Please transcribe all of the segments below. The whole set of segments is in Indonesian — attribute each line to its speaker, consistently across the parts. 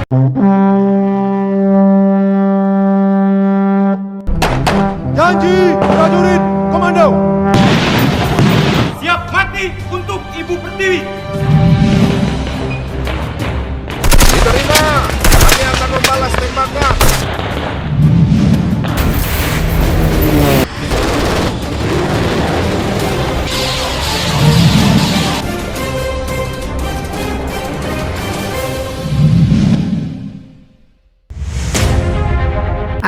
Speaker 1: Janji, prajurit, komando.
Speaker 2: Siap mati untuk Ibu Pertiwi.
Speaker 1: Diterima, kami akan membalas tembaknya.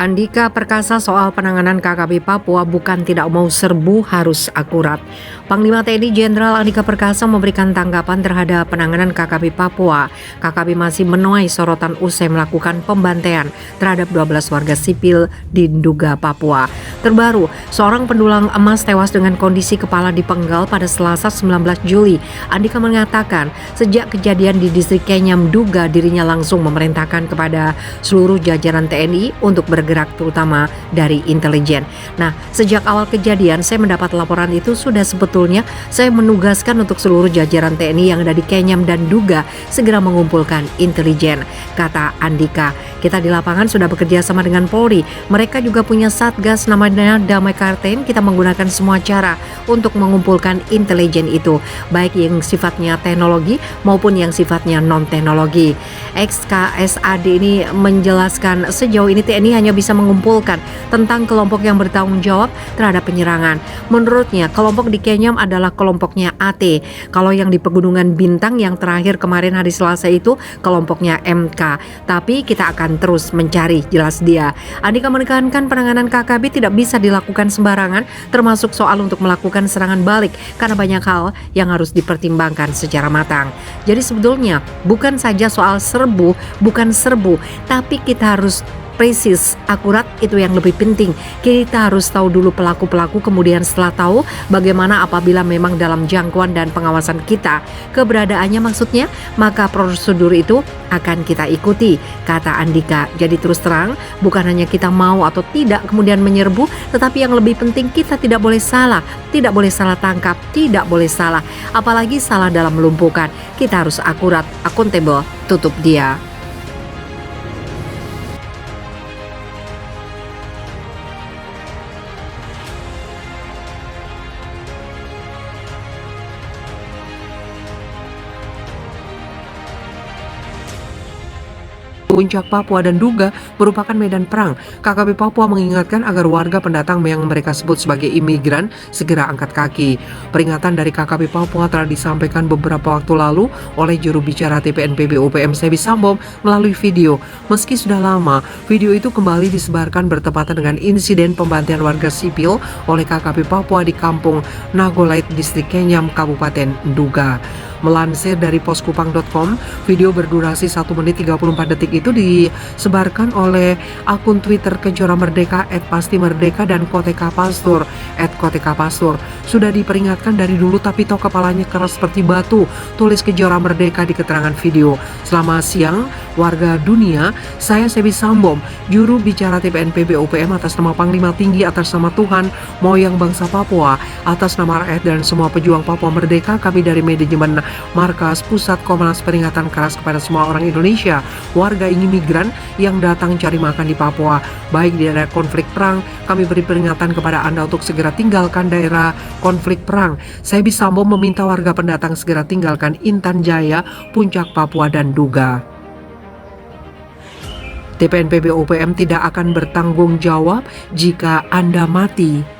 Speaker 3: Andika Perkasa soal penanganan KKP Papua bukan tidak mau serbu, harus akurat. Panglima TNI Jenderal Andika Perkasa memberikan tanggapan terhadap penanganan KKP Papua. KKP masih menuai sorotan usai melakukan pembantaian terhadap 12 warga sipil di Nduga, Papua. Terbaru, seorang pendulang emas tewas dengan kondisi kepala dipenggal pada Selasa 19 Juli. Andika mengatakan, sejak kejadian di distrik Kenyam, Nduga, dirinya langsung memerintahkan kepada seluruh jajaran TNI untuk bergerak, terutama dari intelijen. Nah, sejak awal kejadian saya mendapat laporan itu, sudah sebetulnya saya menugaskan untuk seluruh jajaran TNI yang ada di Kenyam dan Nduga segera mengumpulkan intelijen, kata Andika. Kita di lapangan sudah bekerja sama dengan Polri. Mereka juga punya satgas namanya Damai Karten. Kita menggunakan semua cara untuk mengumpulkan intelijen itu, baik yang sifatnya teknologi maupun yang sifatnya non-teknologi. XKSAD ini menjelaskan sejauh ini TNI hanya bisa mengumpulkan tentang kelompok yang bertanggung jawab terhadap penyerangan. Menurutnya, kelompok di Kenyam adalah kelompoknya AT. Kalau yang di Pegunungan Bintang yang terakhir kemarin hari Selasa itu kelompoknya MK. Tapi kita akan terus mencari, jelas dia. Andika menekankan penanganan KKB tidak bisa dilakukan sembarangan, termasuk soal untuk melakukan serangan balik, karena banyak hal yang harus dipertimbangkan secara matang. Jadi sebetulnya bukan saja soal serbu, tapi kita harus presis, akurat, itu yang lebih penting. Kita harus tahu dulu pelaku-pelaku, kemudian setelah tahu bagaimana apabila memang dalam jangkauan dan pengawasan kita keberadaannya maksudnya, maka prosedur itu akan kita ikuti, kata Andika. Jadi terus terang, bukan hanya kita mau atau tidak kemudian menyerbu, tetapi yang lebih penting kita tidak boleh salah tangkap, tidak boleh salah, apalagi salah dalam melumpuhkan. Kita harus akurat, akuntabel, tutup dia.
Speaker 4: Puncak Papua dan Nduga merupakan medan perang. KKP Papua mengingatkan agar warga pendatang yang mereka sebut sebagai imigran segera angkat kaki. Peringatan dari KKP Papua telah disampaikan beberapa waktu lalu oleh juru bicara TPNPB UPM Sebi Sambom melalui video. Meski sudah lama, video itu kembali disebarkan bertepatan dengan insiden pembantaian warga sipil oleh KKP Papua di Kampung Nagolait, Distrik Kenyam, Kabupaten Nduga. Melansir dari poskupang.com, video berdurasi 1 menit 34 detik itu disebarkan oleh akun Twitter Kejora Merdeka @pastimerdeka dan Koteka Pastur @Koteka Pastur. Sudah diperingatkan dari dulu tapi toh kepalanya keras seperti batu, tulis Kejora Merdeka di keterangan video. Selamat siang warga dunia, saya Sebi Sambom, juru bicara TPNPB UPM atas nama Panglima Tinggi, atas nama Tuhan, Moyang Bangsa Papua, atas nama rakyat dan semua pejuang Papua Merdeka. Kami dari manajemen Markas Pusat Komnas peringatan keras kepada semua orang Indonesia, warga imigran yang datang cari makan di Papua, baik di daerah konflik perang. Kami beri peringatan kepada Anda untuk segera tinggalkan daerah konflik perang. Saya bisa meminta warga pendatang segera tinggalkan Intan Jaya, Puncak Papua dan Nduga. TPNPB UPM tidak akan bertanggung jawab jika Anda mati.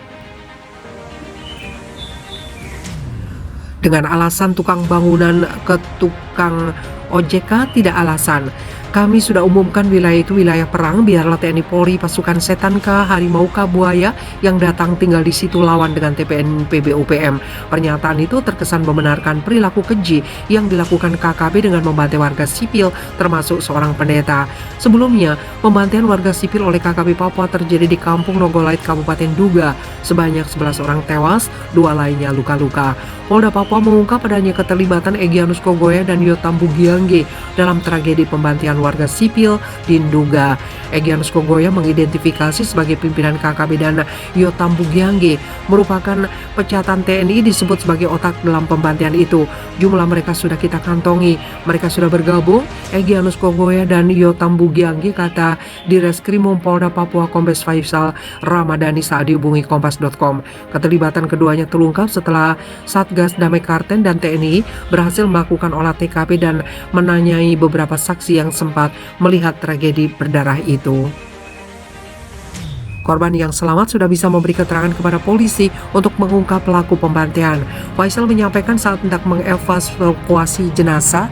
Speaker 4: Dengan alasan tukang bangunan ke tukang OJK tidak alasan. Kami sudah umumkan wilayah itu wilayah perang, biarlah TNI Polri, pasukan setan kah, harimau kah, buaya yang datang tinggal di situ lawan dengan TPNPB UPM. Pernyataan itu terkesan membenarkan perilaku keji yang dilakukan KKB dengan membantai warga sipil termasuk seorang pendeta. Sebelumnya, pembantaian warga sipil oleh KKB Papua terjadi di Kampung Nogolait, Kabupaten Nduga. Sebanyak 11 orang tewas, 2 lainnya luka-luka. Polda Papua mengungkap adanya keterlibatan Egyanus Kogoya dan Yotam Bugiangge dalam tragedi pembantian warga sipil di Nduga. Egyanus Kogoya mengidentifikasi sebagai pimpinan KKB dan Yotam Bugiangge merupakan pecatan TNI disebut sebagai otak dalam pembantian itu. Jumlah mereka sudah kita kantongi, mereka sudah bergabung. Egyanus Kogoya dan Yotam Bugiangge, kata Direskrimum Polda Papua Kombes Faisal Ramadhani saat dihubungi Kompas.com. Keterlibatan keduanya terungkap setelah Satgas Damai Karten dan TNI berhasil melakukan olah TKP dan menanyai beberapa saksi yang sempat melihat tragedi berdarah itu. Korban yang selamat sudah bisa memberi keterangan kepada polisi untuk mengungkap pelaku pembantaian. Faisal menyampaikan saat hendak mengevakuasi jenazah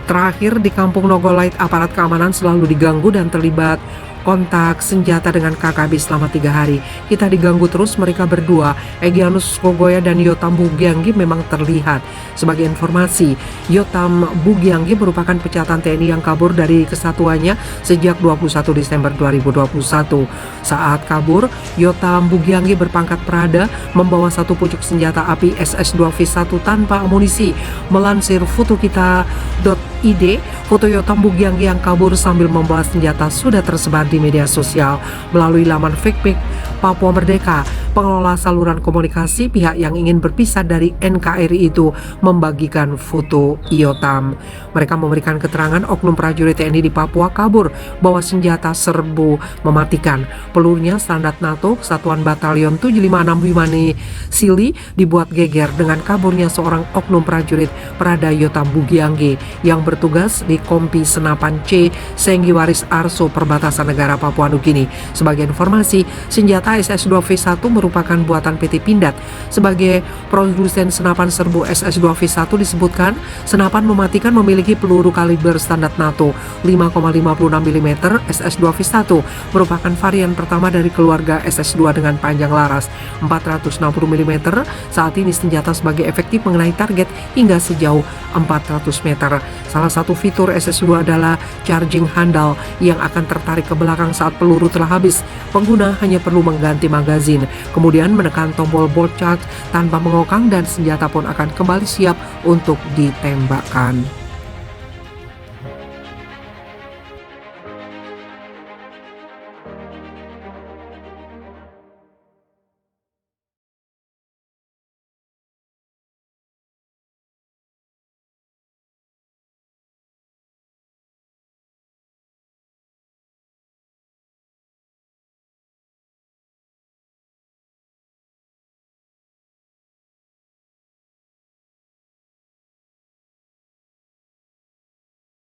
Speaker 4: terakhir di Kampung Nogolait, aparat keamanan selalu diganggu dan terlibat kontak senjata dengan KKB selama 3 hari. Kita diganggu terus mereka berdua. Egyanus Kogoya dan Yotam Bugiangge memang terlihat. Sebagai informasi, Yotam Bugiangge merupakan pecatan TNI yang kabur dari kesatuannya sejak 21 Desember 2021. Saat kabur, Yotam Bugiangge berpangkat Prada membawa satu pucuk senjata api SS2V1 tanpa amunisi. Melansir Foto-Kita.id, foto Yotam Bugiangge yang kabur sambil membawa senjata sudah tersebar di media sosial melalui laman Fakepage Papua Merdeka. Pengelola saluran komunikasi pihak yang ingin berpisah dari NKRI itu membagikan foto Yotam. Mereka memberikan keterangan oknum prajurit TNI di Papua kabur bawa senjata serbu mematikan. Pelurunya standar NATO Satuan Batalion 756 Wimane Sili dibuat geger dengan kaburnya seorang oknum prajurit Prada Yotam Bugiangge yang bertugas di Kompi Senapan C Senggiwaris Arso perbatasan negara Papua Nugini. Sebagai informasi, senjata SS2V1 merupakan buatan PT Pindad. Sebagai produsen senapan serbu SS2V1 disebutkan, senapan mematikan memiliki peluru kaliber standar NATO 5,56 mm. SS2V1 merupakan varian pertama dari keluarga SS2 dengan panjang laras 460 mm. Saat ini senjata sebagai efektif mengenai target hingga sejauh 400 meter. Salah satu fitur SS2 adalah charging handle yang akan tertarik ke belakang saat peluru telah habis. Pengguna hanya perlu mengganti magazin, kemudian menekan tombol bolt charge tanpa mengokang dan senjata pun akan kembali siap untuk ditembakkan.